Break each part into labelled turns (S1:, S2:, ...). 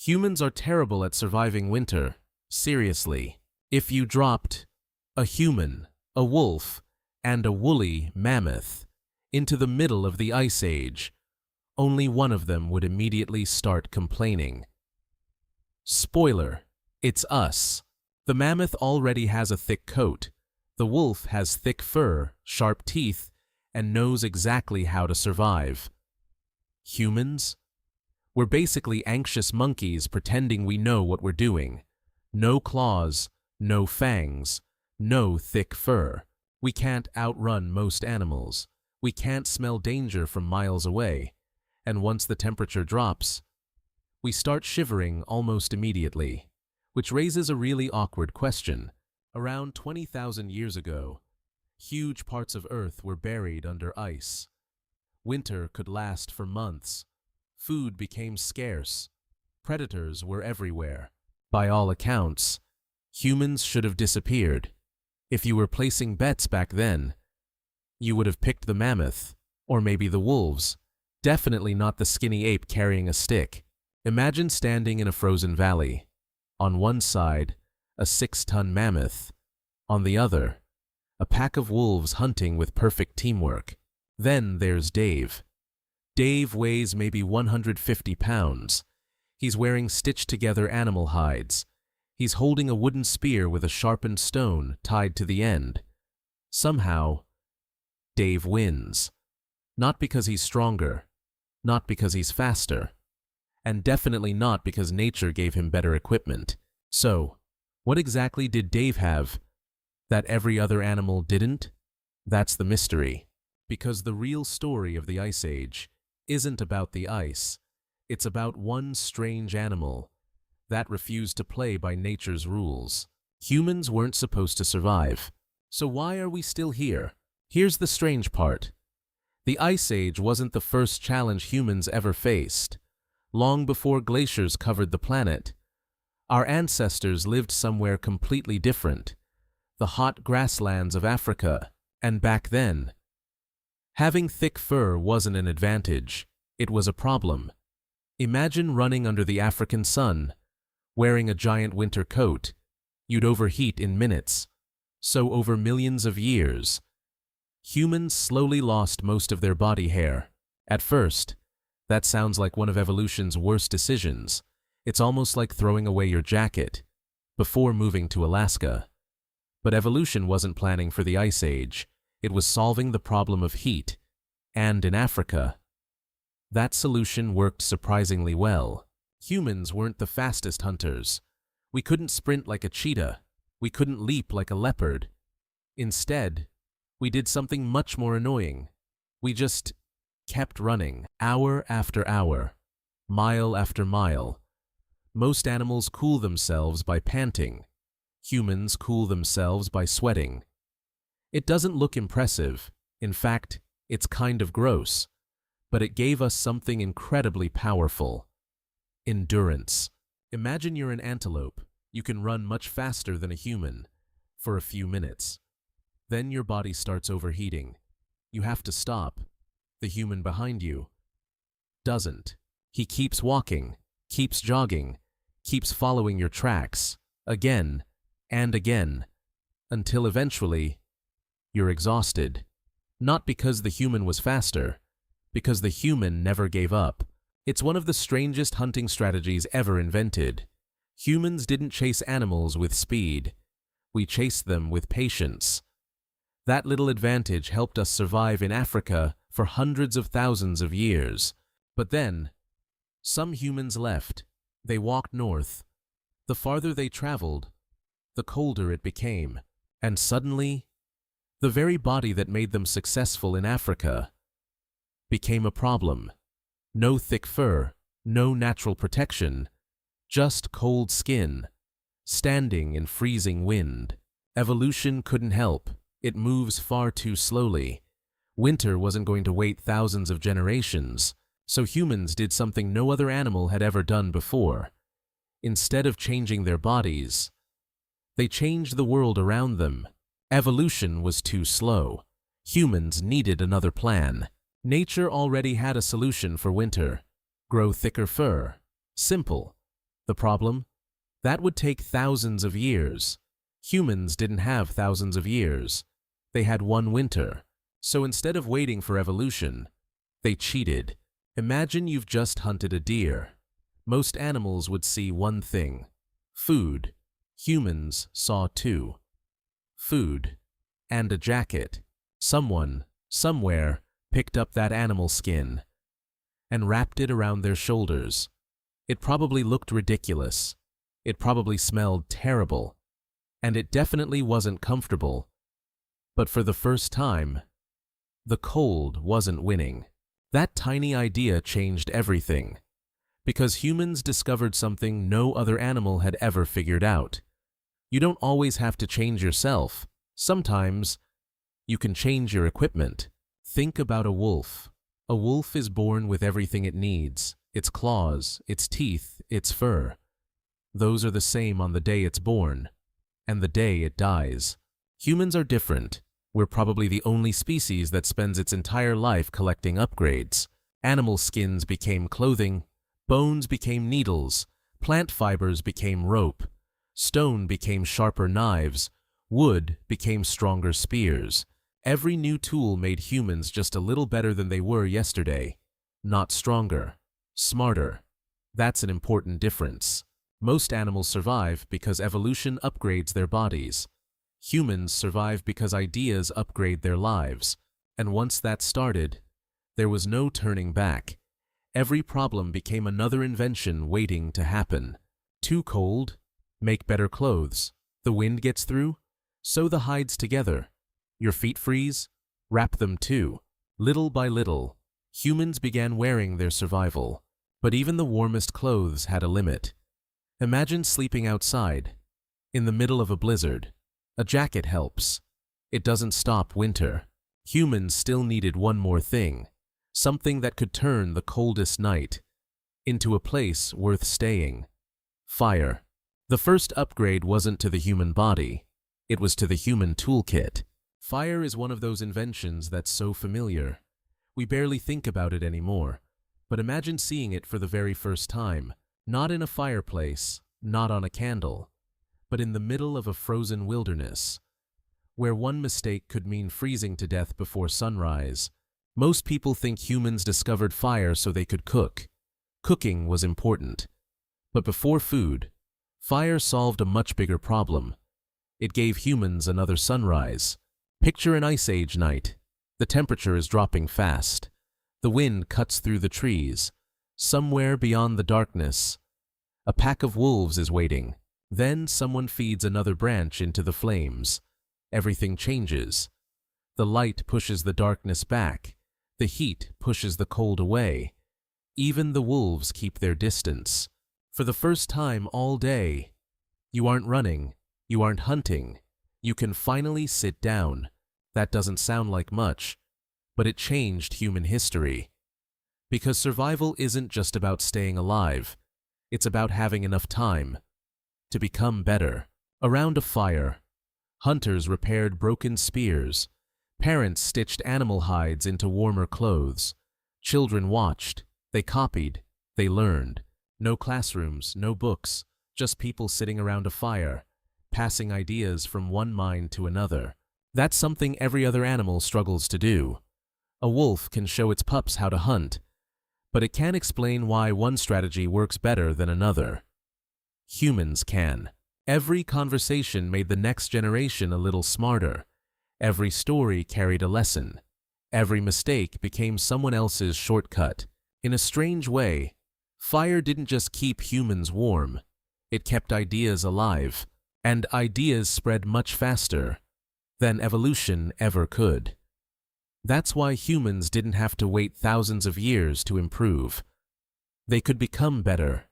S1: Humans are terrible at surviving winter. Seriously. If you dropped a human, a wolf, and a woolly mammoth into the middle of the Ice Age, only one of them would immediately start complaining. Spoiler, it's us. The mammoth already has a thick coat. The wolf has thick fur, sharp teeth, and knows exactly how to survive. Humans? We're basically anxious monkeys pretending we know what we're doing. No claws, no fangs, no thick fur. We can't outrun most animals. We can't smell danger from miles away. And once the temperature drops, we start shivering almost immediately. Which raises a really awkward question. Around 20,000 years ago, huge parts of Earth were buried under ice. Winter could last for months. Food became scarce. Predators were everywhere. By all accounts, humans should have disappeared. If you were placing bets back then, you would have picked the mammoth, or maybe the wolves. Definitely not the skinny ape carrying a stick. Imagine standing in a frozen valley. On one side, a 6-ton mammoth. On the other, a pack of wolves hunting with perfect teamwork. Then there's Dave. Dave weighs maybe 150 pounds. He's wearing stitched-together animal hides. He's holding a wooden spear with a sharpened stone tied to the end. Somehow, Dave wins. Not because he's stronger, not because he's faster, and definitely not because nature gave him better equipment. So, what exactly did Dave have that every other animal didn't? That's the mystery. Because the real story of the Ice Age isn't about the ice. It's about one strange animal that refused to play by nature's rules. Humans weren't supposed to survive. So why are we still here? Here's the strange part. The Ice Age wasn't the first challenge humans ever faced. Long before glaciers covered the planet, our ancestors lived somewhere completely different, the hot grasslands of Africa. And back then, having thick fur wasn't an advantage, it was a problem. Imagine running under the African sun, wearing a giant winter coat. You'd overheat in minutes. So over millions of years, humans slowly lost most of their body hair. At first, that sounds like one of evolution's worst decisions. It's almost like throwing away your jacket before moving to Alaska. But evolution wasn't planning for the Ice Age. It was solving the problem of heat. And in Africa, that solution worked surprisingly well. Humans weren't the fastest hunters. We couldn't sprint like a cheetah. We couldn't leap like a leopard. Instead, we did something much more annoying. We just kept running, hour after hour, mile after mile. Most animals cool themselves by panting. Humans cool themselves by sweating. It doesn't look impressive. In fact, it's kind of gross. But it gave us something incredibly powerful. Endurance. Imagine you're an antelope. You can run much faster than a human for a few minutes. Then your body starts overheating. You have to stop. The human behind you doesn't. He keeps walking, keeps jogging, keeps following your tracks, again and again, until eventually you're exhausted. Not because the human was faster, because the human never gave up. It's one of the strangest hunting strategies ever invented. Humans didn't chase animals with speed. We chased them with patience. That little advantage helped us survive in Africa for hundreds of thousands of years. But then, some humans left. They walked north. The farther they traveled, the colder it became. And suddenly, the very body that made them successful in Africa became a problem. No thick fur, no natural protection, just cold skin, standing in freezing wind. Evolution couldn't help. It moves far too slowly. Winter wasn't going to wait thousands of generations, so humans did something no other animal had ever done before. Instead of changing their bodies, they changed the world around them. Evolution was too slow. Humans needed another plan. Nature already had a solution for winter. Grow thicker fur. Simple. The problem? That would take thousands of years. Humans didn't have thousands of years. They had one winter. So instead of waiting for evolution, they cheated. Imagine you've just hunted a deer. Most animals would see one thing: food. Humans saw two: food and a jacket. Someone, somewhere, picked up that animal skin and wrapped it around their shoulders. It probably looked ridiculous. It probably smelled terrible. And it definitely wasn't comfortable. But for the first time, the cold wasn't winning. That tiny idea changed everything. Because humans discovered something no other animal had ever figured out. You don't always have to change yourself. Sometimes, you can change your equipment. Think about a wolf. A wolf is born with everything it needs: its claws, its teeth, its fur. Those are the same on the day it's born, and the day it dies. Humans are different. We're probably the only species that spends its entire life collecting upgrades. Animal skins became clothing, bones became needles, plant fibers became rope, stone became sharper knives, wood became stronger spears. Every new tool made humans just a little better than they were yesterday. Not stronger, smarter. That's an important difference. Most animals survive because evolution upgrades their bodies. Humans survive because ideas upgrade their lives. And once that started, there was no turning back. Every problem became another invention waiting to happen. Too cold? Make better clothes. The wind gets through? Sew the hides together. Your feet freeze? Wrap them too. Little by little, humans began wearing their survival. But even the warmest clothes had a limit. Imagine sleeping outside, in the middle of a blizzard. A jacket helps. It doesn't stop winter. Humans still needed one more thing. Something that could turn the coldest night into a place worth staying. Fire. The first upgrade wasn't to the human body. It was to the human toolkit. Fire is one of those inventions that's so familiar. We barely think about it anymore. But imagine seeing it for the very first time. Not in a fireplace, not on a candle, but in the middle of a frozen wilderness, where one mistake could mean freezing to death before sunrise. Most people think humans discovered fire so they could cook. Cooking was important. But before food, fire solved a much bigger problem. It gave humans another sunrise. Picture an ice age night. The temperature is dropping fast. The wind cuts through the trees. Somewhere beyond the darkness, a pack of wolves is waiting. Then someone feeds another branch into the flames. Everything changes. The light pushes the darkness back. The heat pushes the cold away. Even the wolves keep their distance. For the first time all day, you aren't running, you aren't hunting. You can finally sit down. That doesn't sound like much, but it changed human history. Because survival isn't just about staying alive. It's about having enough time to become better. Around a fire, hunters repaired broken spears. Parents stitched animal hides into warmer clothes. Children watched. They copied. They learned. No classrooms, no books, just people sitting around a fire, passing ideas from one mind to another. That's something every other animal struggles to do. A wolf can show its pups how to hunt, but it can't explain why one strategy works better than another. Humans can. Every conversation made the next generation a little smarter. Every story carried a lesson. Every mistake became someone else's shortcut. In a strange way, fire didn't just keep humans warm. It kept ideas alive, and ideas spread much faster than evolution ever could. That's why humans didn't have to wait thousands of years to improve. They could become better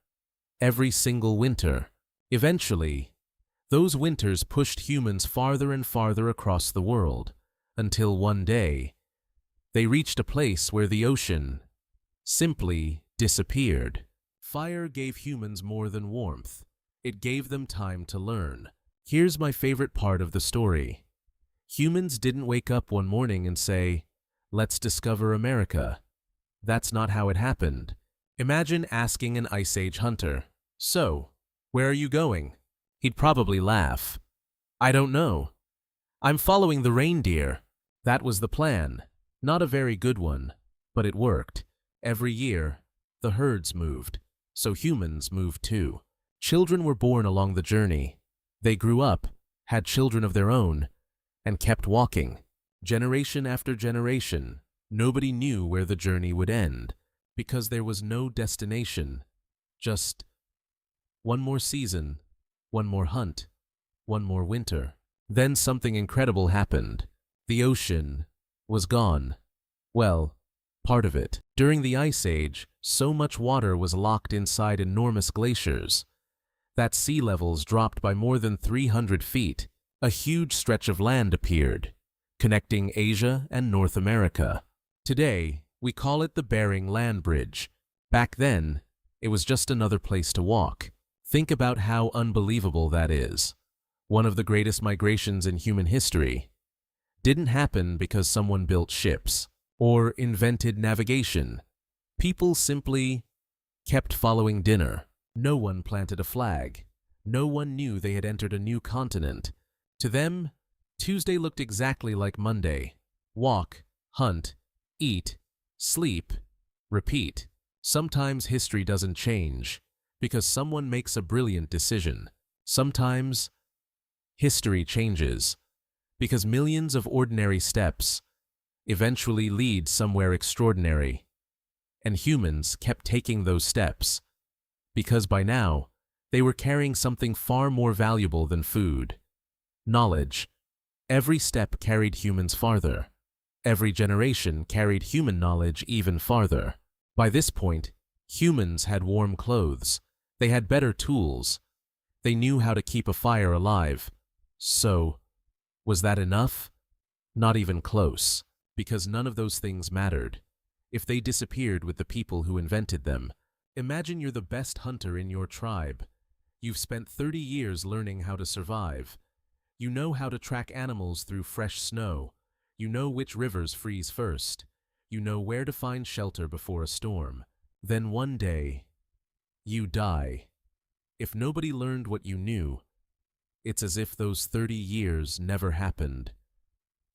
S1: every single winter. Eventually, those winters pushed humans farther and farther across the world, until one day, they reached a place where the ocean simply disappeared. Fire gave humans more than warmth. It gave them time to learn. Here's my favorite part of the story. Humans didn't wake up one morning and say, "Let's discover America." That's not how it happened. Imagine asking an Ice Age hunter, "So, where are you going?" He'd probably laugh. "I don't know. I'm following the reindeer." That was the plan. Not a very good one, but it worked. Every year, the herds moved, so humans moved too. Children were born along the journey. They grew up, had children of their own, and kept walking. Generation after generation, nobody knew where the journey would end, because there was no destination. Just one more season, one more hunt, one more winter. Then something incredible happened. The ocean was gone. Well, part of it. During the Ice Age, so much water was locked inside enormous glaciers that sea levels dropped by more than 300 feet. A huge stretch of land appeared, connecting Asia and North America. Today, we call it the Bering Land Bridge. Back then, it was just another place to walk. Think about how unbelievable that is. One of the greatest migrations in human history didn't happen because someone built ships or invented navigation. People simply kept following dinner. No one planted a flag. No one knew they had entered a new continent. To them, Tuesday looked exactly like Monday. Walk, hunt, eat, sleep, repeat. Sometimes history doesn't change because someone makes a brilliant decision. Sometimes history changes because millions of ordinary steps eventually lead somewhere extraordinary. And humans kept taking those steps because by now they were carrying something far more valuable than food: knowledge. Every step carried humans farther. Every generation carried human knowledge even farther. By this point, humans had warm clothes. They had better tools. They knew how to keep a fire alive. So, was that enough? Not even close, because none of those things mattered if they disappeared with the people who invented them. Imagine you're the best hunter in your tribe. You've spent 30 years learning how to survive. You know how to track animals through fresh snow. You know which rivers freeze first. You know where to find shelter before a storm. Then one day, you die. If nobody learned what you knew, it's as if those 30 years never happened.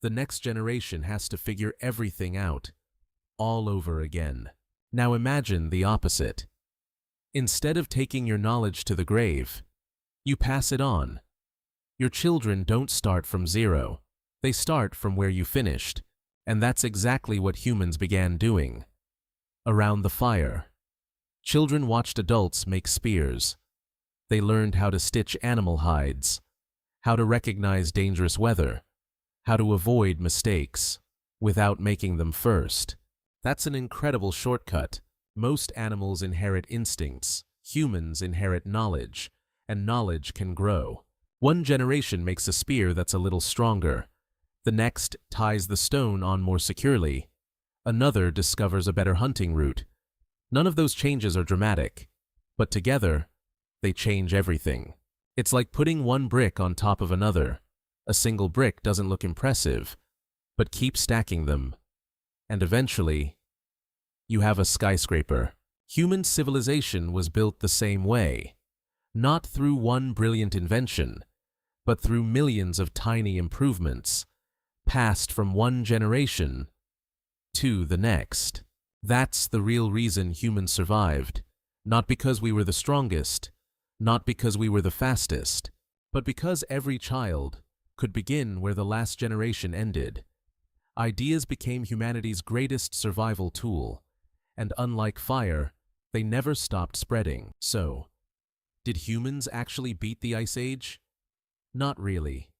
S1: The next generation has to figure everything out, all over again. Now imagine the opposite. Instead of taking your knowledge to the grave, you pass it on. Your children don't start from zero. They start from where you finished. And that's exactly what humans began doing. Around the fire, children watched adults make spears. They learned how to stitch animal hides, how to recognize dangerous weather, how to avoid mistakes without making them first. That's an incredible shortcut. Most animals inherit instincts, humans inherit knowledge, and knowledge can grow. One generation makes a spear that's a little stronger. The next ties the stone on more securely. Another discovers a better hunting route. None of those changes are dramatic, but together, they change everything. It's like putting one brick on top of another. A single brick doesn't look impressive, but keep stacking them. And eventually, you have a skyscraper. Human civilization was built the same way. Not through one brilliant invention, but through millions of tiny improvements, passed from one generation to the next. That's the real reason humans survived. Not because we were the strongest, not because we were the fastest, but because every child could begin where the last generation ended. Ideas became humanity's greatest survival tool, and unlike fire, they never stopped spreading. So, did humans actually beat the Ice Age? Not really.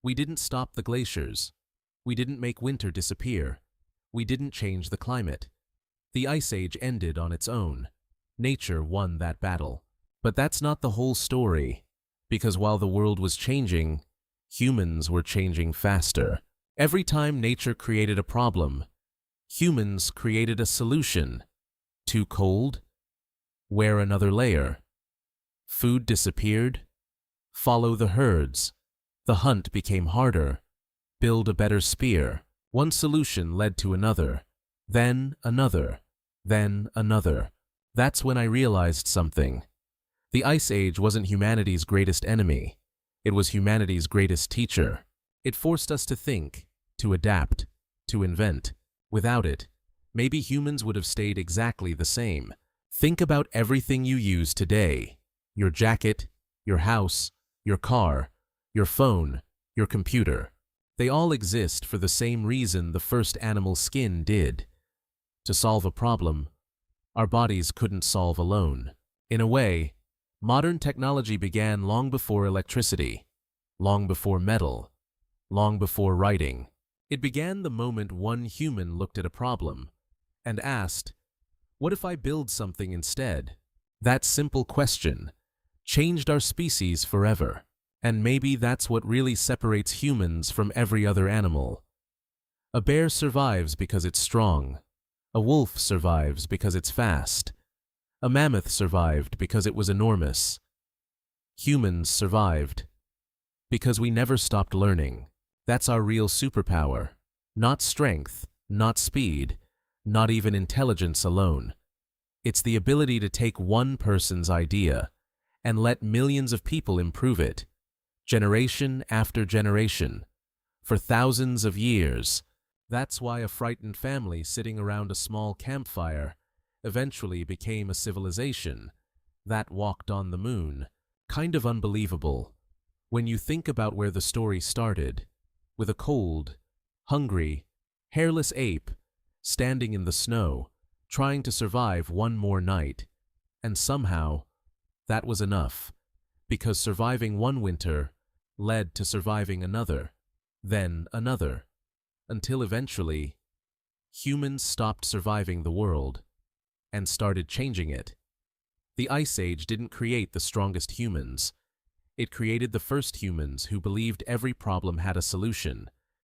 S1: We didn't stop the glaciers. We didn't make winter disappear. We didn't change the climate. The Ice Age ended on its own. Nature won that battle. But that's not the whole story, because while the world was changing, humans were changing faster. Every time nature created a problem, humans created a solution. Too cold? Wear another layer. Food disappeared? Follow the herds. The hunt became harder. Build a better spear. One solution led to another, then another, then another. That's when I realized something. The Ice Age wasn't humanity's greatest enemy. It was humanity's greatest teacher. It forced us to think, to adapt, to invent. Without it, maybe humans would have stayed exactly the same. Think about everything you use today. Your jacket, your house, your car, your phone, your computer. They all exist for the same reason the first animal skin did. To solve a problem our bodies couldn't solve alone. In a way, modern technology began long before electricity, long before metal, long before writing. It began the moment one human looked at a problem and asked, "What if I build something instead?" That simple question changed our species forever. And maybe that's what really separates humans from every other animal. A bear survives because it's strong. A wolf survives because it's fast. A mammoth survived because it was enormous. Humans survived because we never stopped learning. That's our real superpower. Not strength, not speed, not even intelligence alone. It's the ability to take one person's idea and let millions of people improve it, generation after generation, for thousands of years. That's why a frightened family sitting around a small campfire eventually became a civilization that walked on the moon. Kind of unbelievable when you think about where the story started, with a cold, hungry, hairless ape standing in the snow, trying to survive one more night. And somehow, that was enough, because surviving one winter led to surviving another, then another, until eventually, humans stopped surviving the world and started changing it. The Ice Age didn't create the strongest humans. It created the first humans who believed every problem had a solution.